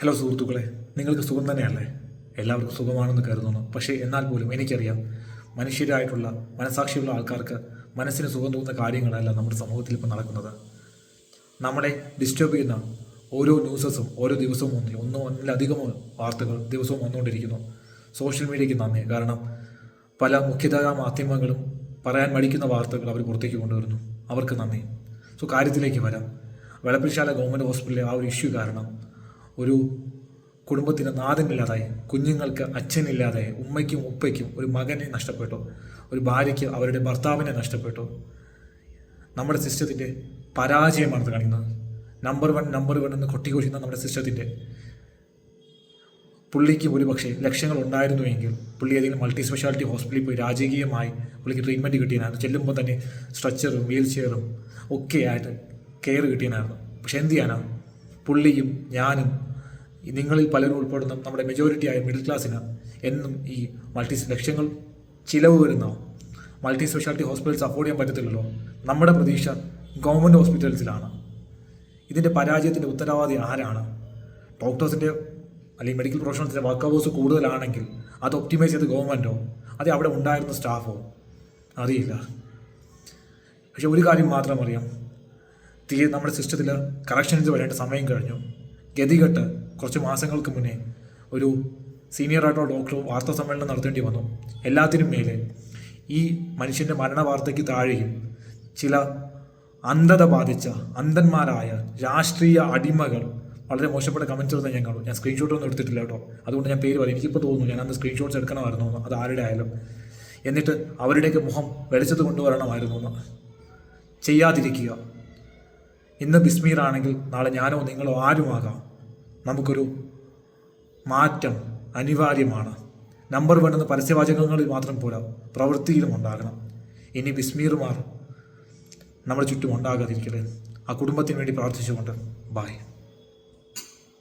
Hello സുഹൃത്തുക്കളെ, നിങ്ങൾക്ക് സുഖം തന്നെയല്ലേ? എല്ലാവർക്കും സുഖമാണെന്ന് കരുതുന്നു. പക്ഷേ എന്നാൽ പോലും എനിക്കറിയാം, മനുഷ്യരായിട്ടുള്ള മനസാക്ഷിയുള്ള ആൾക്കാർക്ക് മനസ്സിന് സുഖം തോന്നുന്ന കാര്യങ്ങളല്ല നമ്മുടെ സമൂഹത്തിൽ ഇപ്പോൾ നടക്കുന്നത്. നമ്മളെ ഡിസ്റ്റർബ് ചെയ്യുന്ന ഓരോ ന്യൂസസും ഓരോ ദിവസവും ഒന്നിലധികം വാർത്തകൾ ദിവസവും വന്നുകൊണ്ടിരിക്കുന്നു. സോഷ്യൽ മീഡിയയ്ക്ക് നന്ദി. കാരണം പല മുഖ്യധാരാ മാധ്യമങ്ങളും പറയാൻ മടിക്കുന്ന വാർത്തകൾ അവർ പുറത്തേക്ക് കൊണ്ടുവരുന്നു. അവർക്ക് നന്ദി. കാര്യത്തിലേക്ക് വരാം. വെളപ്പിൽശാല ഗവൺമെൻറ് ഹോസ്പിറ്റലിലെ ആ ഒരു ഇഷ്യൂ കാരണം ഒരു കുടുംബത്തിന് നാഥനില്ലാതായി, കുഞ്ഞുങ്ങൾക്ക് അച്ഛനില്ലാതായി, ഉമ്മയ്ക്കും ഉപ്പയ്ക്കും ഒരു മകനെ നഷ്ടപ്പെട്ടു, ഒരു ഭാര്യയ്ക്ക് അവരുടെ ഭർത്താവിനെ നഷ്ടപ്പെട്ടു. നമ്മുടെ സിസ്റ്റത്തിൻ്റെ പരാജയമാണ് കാണിക്കുന്നത്. നമ്പർ വൺ എന്ന് കൊട്ടിഘോഷിക്കുന്ന നമ്മുടെ സിസ്റ്റത്തിൻ്റെ പുള്ളിക്ക് ഒരുപക്ഷെ ലക്ഷ്യങ്ങൾ ഉണ്ടായിരുന്നുവെങ്കിൽ പുള്ളി ഏതെങ്കിലും മൾട്ടി സ്പെഷ്യാലിറ്റി ഹോസ്പിറ്റലിൽ പോയി രാജകീയമായി പുള്ളിക്ക് ട്രീറ്റ്മെൻറ്റ് കിട്ടിയനായിരുന്നു. ചെല്ലുമ്പോൾ തന്നെ സ്ട്രെച്ചറും വീൽ ചെയറും ഒക്കെ ആയിട്ട് കെയർ കിട്ടിയനായിരുന്നു. പക്ഷെ എന്ത് ചെയ്യാനാണ്? പുള്ളിയും ഞാനും നിങ്ങളിൽ പലരും ഉൾപ്പെടുന്ന നമ്മുടെ മെജോറിറ്റി ആയ മിഡിൽ ക്ലാസ്സിന് എന്നും ഈ ലക്ഷങ്ങൾ ചിലവ് വരുന്ന മൾട്ടി സ്പെഷ്യാലിറ്റി ഹോസ്പിറ്റൽസ് അഫോർഡ് ചെയ്യാൻ പറ്റത്തില്ലല്ലോ. നമ്മുടെ പ്രതീക്ഷ ഗവൺമെൻറ് ഹോസ്പിറ്റൽസിലാണ്. ഇതിൻ്റെ പരാജയത്തിൻ്റെ ഉത്തരവാദി ആരാണ്? ഡോക്ടേഴ്സിൻ്റെ അല്ലെങ്കിൽ മെഡിക്കൽ പ്രൊഫഷണൽസിൻ്റെ വർക്ക് അവേഴ്സ് കൂടുതലാണെങ്കിൽ അത് ഒപ്റ്റിമൈസ് ചെയ്ത് ഗവൺമെൻറ്റോ അത് അവിടെ ഉണ്ടായിരുന്ന സ്റ്റാഫോ അറിയില്ല. പക്ഷെ ഒരു കാര്യം മാത്രം അറിയാം, നമ്മുടെ സിസ്റ്റത്തിൽ കറക്ഷൻസ് വരേണ്ട സമയം കഴിഞ്ഞു. ഗതികെട്ട് കുറച്ച് മാസങ്ങൾക്ക് മുന്നേ ഒരു സീനിയറായിട്ടുള്ള ഡോക്ടർ വാർത്താ സമ്മേളനം നടത്തേണ്ടി വന്നു. എല്ലാത്തിനും മേലെ ഈ മനുഷ്യൻ്റെ മരണ വാർത്തയ്ക്ക് താഴെയും ചില അന്ധത ബാധിച്ച അന്ധന്മാരായ രാഷ്ട്രീയ അടിമകൾ വളരെ മോശപ്പെട്ട കമൻറ്റ്സ് എടുത്താൽ ഞാൻ കാണും. ഞാൻ സ്ക്രീൻഷോട്ടൊന്നും എടുത്തിട്ടില്ല കേട്ടോ, അതുകൊണ്ട് ഞാൻ പേര് പറയും. എനിക്കിപ്പോൾ തോന്നുന്നു ഞാൻ അന്ന് സ്ക്രീൻഷോട്ട്സ് എടുക്കണമായിരുന്നു, അത് ആരുടെ ആയാലും. എന്നിട്ട് അവരുടെയൊക്കെ മുഖം വെളിച്ചത്ത് കൊണ്ടുവരണമായിരുന്നു എന്ന്. ചെയ്യാതിരിക്കുക. ഇന്ന് ബിസ്മീറാണെങ്കിൽ നാളെ ഞാനോ നിങ്ങളോ ആരുമാകാം. നമുക്കൊരു മാറ്റം അനിവാര്യമാണ്. നമ്പർ 1 എന്ന് പരസ്യവാചകങ്ങളിൽ മാത്രം പോരാ, പ്രവൃത്തിയിലും ഉണ്ടാകണം. ഇനി ബിസ്മീറുമാർ നമ്മുടെ ചുറ്റും ഉണ്ടാകാതിരിക്കലേ. ആ കുടുംബത്തിന് വേണ്ടി പ്രാർത്ഥിച്ചുകൊണ്ട് ബൈ.